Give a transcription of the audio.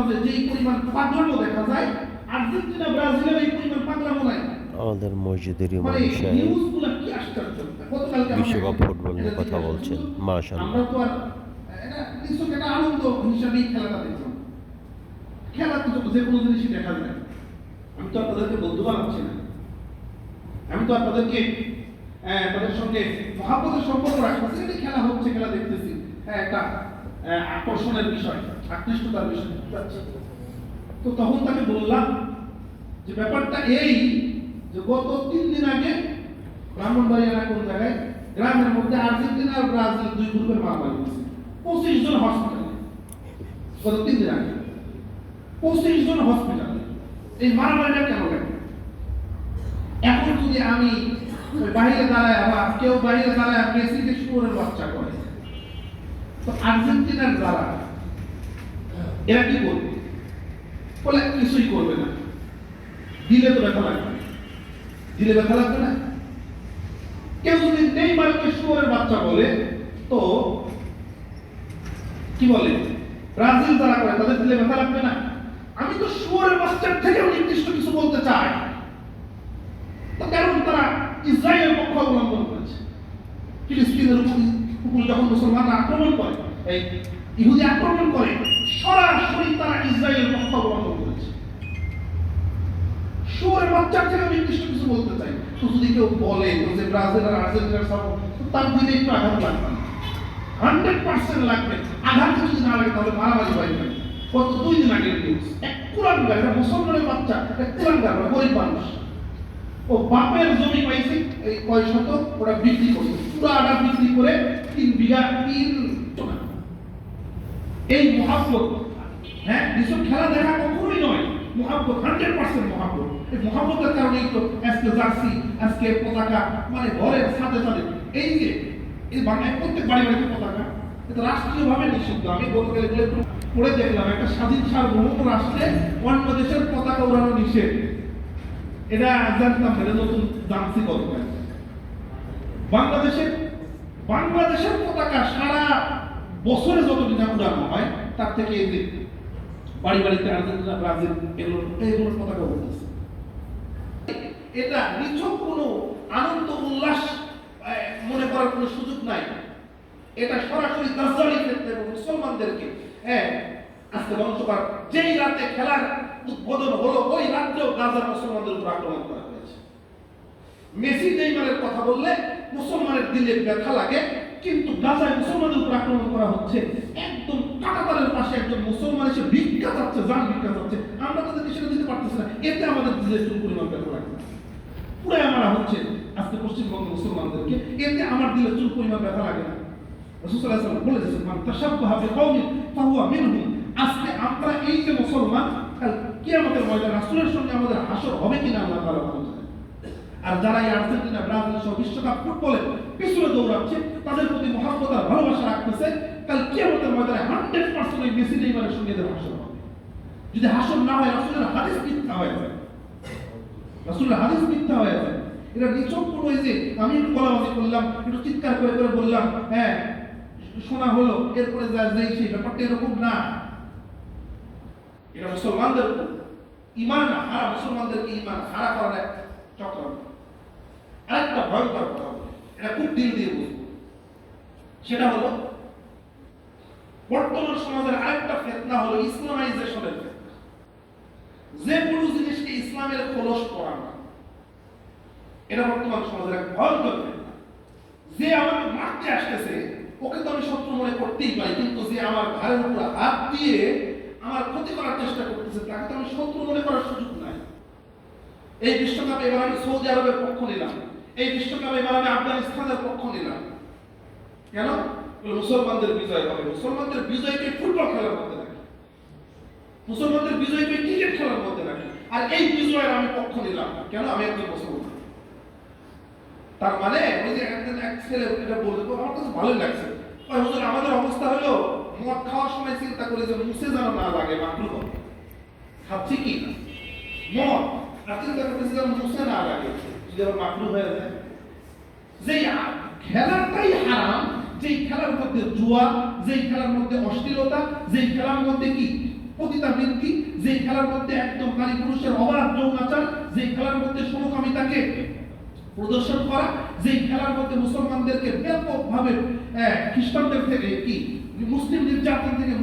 মাঝে যেই পরিমাণ পাগলামো দেখা যায়, আর্জেন্টিনা ব্রাজিলের এই পরিমাণ পাগলামো নাই। আমাদের মসজিদের ইমাম মানে সাহেব নিউজগুলো কি আশ্চর্য! গতকালকে বিশ্বকাপ ফুটবল নিয়ে কথা বলছেন। মাশাআল্লাহ, আমরা তো আর এটা নিশ্চয় একটা আনন্দ হিসাবেই খেলাটা দেখলাম। খেলা তো যে কোনো জিনিসই দেখা যায়। আমি তো আপনাদেরকে বন্ধু বানাচ্ছি না, আমি তো আপনাদেরকে তাদের সঙ্গে মহাব্বতের সম্পর্ক রাখতেছি। এটা খেলা হচ্ছে, খেলা দেখতেছি, একটা আকর্ষণের বিষয়, আকৃষ্টতার বিষয়। তো তখন তাকে বললাম যে ব্যাপারটা এই যে গত 3 দিন আগে ব্রাহ্মণবাড়িয়া কোন জায়গায় গ্রামের মধ্যে আর্জেন্টিনা আর ব্রাজিল 2 গ্রুপের মারামারি হয়েছে, 25 জন হসপিটালে। গত 3 দিন আগে 25 জন হসপিটালে। এই মারামারিটা কেন লাগে? এখন যদি আমি বাইরে দাঁড়ায়, আবার কেউ বাইরে দাঁড়ায় মেসিকে শুয়োরের বাচ্চা করে, তো আর্জেন্টিনার যারা এরা কি করবে? বলে কিছুই করবে না। দিলে তো ব্যথা লাগবে, দিলে ব্যথা লাগবে না। কেউ যদি নেইমারকে শুয়োরের বাচ্চা বলে, তো কি বলে ব্রাজিল যারা করে তাদের দিলে ব্যথা লাগবে না? আমি তো শুয়োরের বাচ্চার থেকেও নির্দিষ্ট কিছু বলতে চাই। তো কারণ তারা ইসরায়েলের পক্ষ অবলম্বন করেছে। ফিলিস্তিনের উপর যখন মুসলমানরা আক্রমণ করে, এই ইহুদি আক্রমণ করে, সরাসরি তারা ইসরায়েলের পক্ষ অবলম্বন করেছে। শুয়োরের বাচ্চার থেকে নির্দিষ্ট কিছু বলতে চাই। তো যদি কেউ বলে যে ব্রাজিল আর আর্জেন্টিনার সাপোর্ট, তার দিনে একটু আঘাত লাগবে, 100% লাগবে। আঘাত যদি না লাগে তাহলে মারামারি হয় না। গত 2 দিন আগের নিউজ, এক কুলাঙ্গার, একটা মুসলমানের বাচ্চা, এক কুলাঙ্গার, গরিব মানুষ, ও বাপের জমি পাইছে এই কয় শত, ওরা বিক্রি করছে, পুরাটা বিক্রি করে 3 বিঘা 3 জমি। এই মহাব্বত, হ্যাঁ, এসব খেলা দেখা কখনোই নয়। মহাব্বত 100% মহাব্বত। এই মহাব্বতের কারণেই তো আজকে জার্সি, আজকে পতাকা, মানে ঘরের সাথে সাথে এই যে এই বাংলায় প্রত্যেক বাড়ি বাড়িতে পতাকা, এটা রাষ্ট্রীয়ভাবে নিষিদ্ধ। আমি বলতে গেলে পড়ে দেখলাম একটা স্বাধীন সার্বভৌম রাষ্ট্রে অন্য দেশের পতাকা উড়ানো নিষেধ। এটা জানতাম, এটা নতুন জানছি গতকাল। বাংলাদেশের পতাকা সারা বছরে যতদিন উড়ানো হয়, তার থেকে এই যে বাড়ি বাড়িতে আর্জেন্টিনা ব্রাজিল এগুলোর পতাকা উঠতেছে। এটা নিছক কোনো আনন্দ উল্লাস মনে করার কোনো সুযোগ নাই। এটা সরাসরি দাজ্জালি ক্ষেত্রে মুসলমানদেরকে আজকে ধ্বংস করার। যেই রাতে খেলার উদ্বোধন হলো, ওই রাত্রেও গাজার মুসলমানদের উপর আক্রমণ করা হয়েছে। মেসি নেইমারের কথা বললে মুসলমানের দিলে ব্যথা লাগে, কিন্তু গাজায় মুসলমানদের উপর আক্রমণ করা হচ্ছে। একদম কাঁটাতারের পাশে একজন মুসলমান এসে ভিক্ষা চাচ্ছে, জান ভিক্ষা চাচ্ছে, আমরা তাদেরকে সেটা দিতে পারতেছি না। এতে আমাদের দিলে একটু পরিমাণ ব্যথা লাগে, পুরাই মারা হচ্ছে আজকে পশ্চিমবঙ্গ মুসলমানদেরকে, এতে আমার দিলে চুল পরিমাণ ব্যথা লাগে না। রাসূল সাল্লাল্লাহু আলাইহি ওয়াসাল্লাম বলেছেন, মান তাশাব্বাহা বিকাওমিন ফাহুয়া মিনহুম। আজকে আমরা এই যে মুসলমান, কাল কিয়ামতের ময়দানে রাসূলের সঙ্গে আমাদের হাসর হবে কিনা আল্লাহ তাআলা ভালো জানেন। আর যারা এই আর্জেন্টিনা ব্রাজিল সহ বিশ্বকাপ ফুটবলে পিছনে দৌড়াচ্ছে, তাদের প্রতি মহব্বত আর ভালোবাসা রাখতেছে, কাল কিয়ামতের ময়দানে 100% এই মেসি নেইমারের সঙ্গে এদের হাসর হবে। যদি হাসর না হয়, রাসূলের হাদিস মিথ্যা হয়ে যায়, রাসূলের হাদিস মিথ্যা হয়ে যায়। এটা নিছক কোনো এই যে আমি একটু গলাবাজি করলাম, একটু চিৎকার করে করে বললাম, হ্যাঁ শোনা হলো, এরপরে যা যাই সেই ব্যাপারটা এরকম না। এটা মুসলমানদের ইমান হারা, মুসলমানদেরকে ইমান হারা করার এক চক্রান্ত। আরেকটা ভয়ঙ্কর কথা বলে, এটা খুব দিল দিয়ে বুঝবো, সেটা হলো বর্তমান সমাজের আরেকটা ফিতনা হলো ইসলামাইজেশনের ফিতনা। যে কোনো জিনিসকে ইসলামের খোলস পড়ানো, এটা বর্তমান সমাজের এক ভয়ঙ্কর ফিতনা। যে আমাকে মারতে আসতেছে, ওকে তো আমি শত্রু মনে করতেই পারি, কিন্তু যে আমার ঘাড়ের উপর হাত দিয়ে আমার ক্ষতি করার চেষ্টা করতেছে, তাকে তো আমি শত্রু মনে করার সুযোগ নাই। এই বিশ্বকাপে এবার আমি সৌদি আরবের পক্ষ নিলাম, এই বিশ্বকাপে এবার আমি আফগানিস্তানের পক্ষ নিলাম। কেন? মুসলমানদের বিজয় হবে। মুসলমানদের বিজয়কে ফুটবল খেলার মধ্যে রাখি, মুসলমানদের বিজয়কে ক্রিকেট খেলার মধ্যে রাখি, আর এই বিজয়ের আমি পক্ষ নিলাম। কেন? আমি একজন মুসলমান। তার মানে ওই যে এক ছেলে এটা বলতে, আমার কাছে ভালোই লাগছে, হুজুর আমাদের অবস্থা হলো মদ খাওয়ার সময় চিন্তা করে যে মুছে যেন না লাগে, মাকরুহ হবে, খাচ্ছি কি মদ, আর চিন্তা করতেছি যেন মুছে না লাগে, যদি আবার মাকরুহ হয়ে যায়। যেই খেলাটাই হারাম, যেই খেলার মধ্যে জুয়া, যেই খেলার মধ্যে অশ্লীলতা, যেই খেলার মধ্যে কি পতিতাবৃত্তি, যে খেলার মধ্যে একদম নারী পুরুষের অবাধ যৌনাচার, যে খেলার মধ্যে সমকামিতাকে প্রদর্শন করা, যে খেলার মধ্যে মুসলমানদেরকে ব্যাপকভাবে খ্রিস্টানদের থেকে কি মুসলিম নির্যাতন থেকে